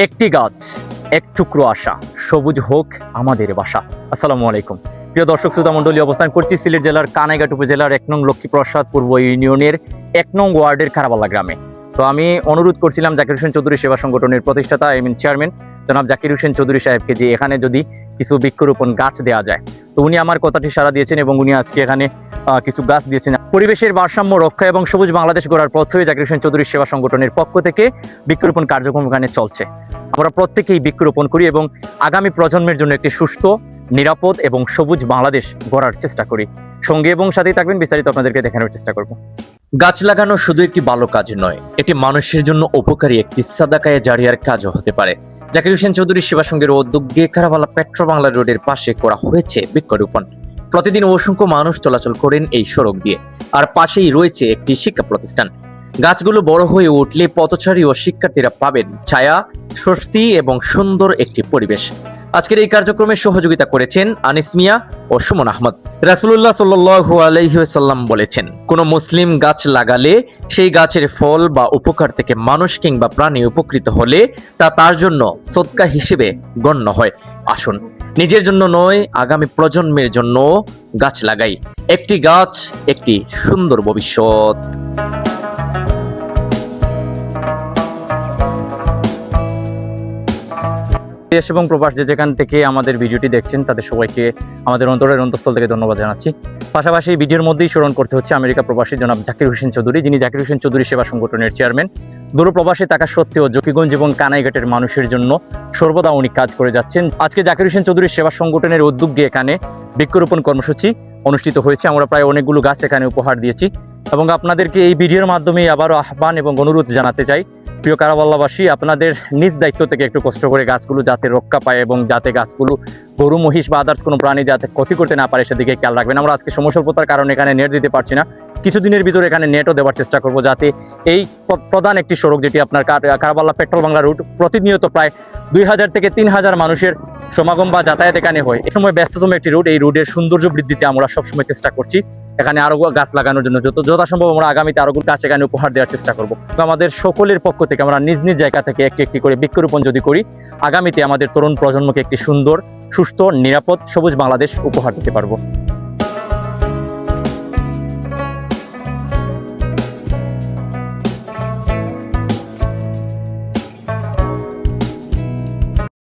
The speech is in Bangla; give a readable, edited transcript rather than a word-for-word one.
একটি গাছ এক টুকরো আশা, সবুজ হোক আমাদের বাসা। আসসালামু আলাইকুম প্রিয় দর্শক শ্রোতা মণ্ডলী, অবস্থান করছি সিলেট জেলার কানাইঘাট উপজেলার ১ নং লক্ষ্মীপ্রসাদ পূর্ব ইউনিয়নের ১ নং ওয়ার্ডের খারাবাল্লা গ্রামে। তো আমি অনুরোধ করছিলাম জাকির হোসেন চৌধুরী সেবা সংগঠনের প্রতিষ্ঠাতা চেয়ারম্যান জনাব জাকির হোসেন চৌধুরী সাহেবকে যে এখানে যদি কিছু বৃক্ষরোপণ গাছ দেওয়া যায়। তো উনি আমার কথাটি সাড়া দিয়েছেন এবং উনি আজকে এখানে কিছু গাছ দিয়েছেন। পরিবেশের ভারসাম্য রক্ষা এবং সবুজ বাংলাদেশ গড়ার পথ হয়ে জাকির হোসেন চৌধুরী সেবা সংগঠনের পক্ষ থেকে বৃক্ষরোপণ কার্যক্রম এখানে চলছে। আমরা প্রত্যেকেই বৃক্ষরোপণ করি এবং আগামী প্রজন্মের জন্য একটি সুস্থ, নিরাপদ এবং সবুজ বাংলাদেশ গড়ার চেষ্টা করি। সঙ্গে এবং সাথেই থাকবেন, বিস্তারিত আপনাদেরকে দেখানোর চেষ্টা করব। গাছ লাগানো শুধু একটি ভালো কাজ নয়, এটি মানুষের জন্য উপকারী একটি সাদাকায়ে জারিয়ার কাজও হতে পারে। জাকির হোসেন চৌধুরী সেবা সংঘের উদ্যোগে খারাবাল্লা পেট্রো বাংলা রোডের পাশে করা হয়েছে বৃক্ষরোপণ। প্রতিদিন অসংখ্য মানুষ চলাচল করেন এই সড়ক দিয়ে, আর পাশেই রয়েছে একটি শিক্ষা প্রতিষ্ঠান। গাছগুলো বড় হয়ে উঠলে পথচারী ও শিক্ষার্থীরা পাবেন ছায়া, স্বস্তি এবং সুন্দর একটি পরিবেশ। আজকের এই কার্যক্রমে সহযোগিতা করেছেন আনিস মিয়া ও সুমন আহমদ। রাসূলুল্লাহ সাল্লাল্লাহু আলাইহি ওয়াসাল্লাম বলেছেন, কোন মুসলিম গাছ লাগালে সেই গাছের ফল বা উপকার থেকে মানুষ কিংবা প্রাণী উপকৃত হলে তা তার জন্য সদকা হিসেবে গণ্য হয়। আসুন, নিজের জন্য নয়, আগামী প্রজন্মের জন্য গাছ লাগাই। একটি গাছ, একটি সুন্দর ভবিষ্যৎ। দেশ এবং প্রবাস যে যেখান থেকে আমাদের ভিডিওটি দেখছেন তাদের সবাইকে আমাদের অন্তরের অন্তঃস্থল থেকে ধন্যবাদ জানাচ্ছি। পাশাপাশি এই ভিডিওর মধ্যেই স্মরণ করতে হচ্ছে আমেরিকা প্রবাসী জনাব জাকির হোসেন চৌধুরী, যিনি জাকির হোসেন চৌধুরী সেবা সংগঠনের চেয়ারম্যান। দূর প্রবাসে থাকা সত্ত্বেও জকিগঞ্জ এবং কানাইঘাটের মানুষের জন্য সর্বদা উনি কাজ করে যাচ্ছেন। আজকে জাকির হোসেন চৌধুরী সেবা সংগঠনের উদ্যোগে এখানে বৃক্ষরোপণ কর্মসূচি অনুষ্ঠিত হয়েছে। আমরা প্রায় অনেকগুলো গাছ এখানে উপহার দিয়েছি এবং আপনাদেরকে এই ভিডিওর মাধ্যমে আবারও আহ্বান এবং অনুরোধ জানাতে চাই, প্রিয় কারাবাল্লাবাসী, আপনাদের নিজ দায়িত্ব থেকে একটু কষ্ট করে গাছগুলো যাতে রক্ষা পায় এবং যাতে গাছগুলো গরু, মহিষ বা আদার্স কোনো প্রাণী যাতে ক্ষতি করতে না পারে সেদিকে খেয়াল রাখবেন। আমরা আজকে সময় স্বল্পতার কারণে এখানে নেট দিতে পারছি না, কিছুদিনের ভিতরে এখানে নেটও দেওয়ার চেষ্টা করব, যাতে এই প্রধান একটি সড়ক যেটি আপনার খারাবাল্লা পেট্রোল বাংলা রুট, প্রতিনিয়ত প্রায় 2000 থেকে 3000 মানুষের সমাগম বা যাতায়াত এখানে হয়। এই সময় ব্যস্ততম একটি রুট, এই রুটের সৌন্দর্য বৃদ্ধিতে আমরা সবসময় চেষ্টা করছি এখানে আরো গাছ লাগানোর জন্য। যথাসম্ভব আমরা আগামীতে আরো গাছ এখানে উপহার দেওয়ার চেষ্টা করব। তো আমাদের সকলের পক্ষ থেকে আমরা নিজ নিজ জায়গা থেকে একটি একটি করে বৃক্ষরোপণ যদি করি, আগামীতে আমাদের তরুণ প্রজন্মকে একটি সুন্দর, সুস্থ, নিরাপদ, সবুজ বাংলাদেশ উপহার দিতে পারবো।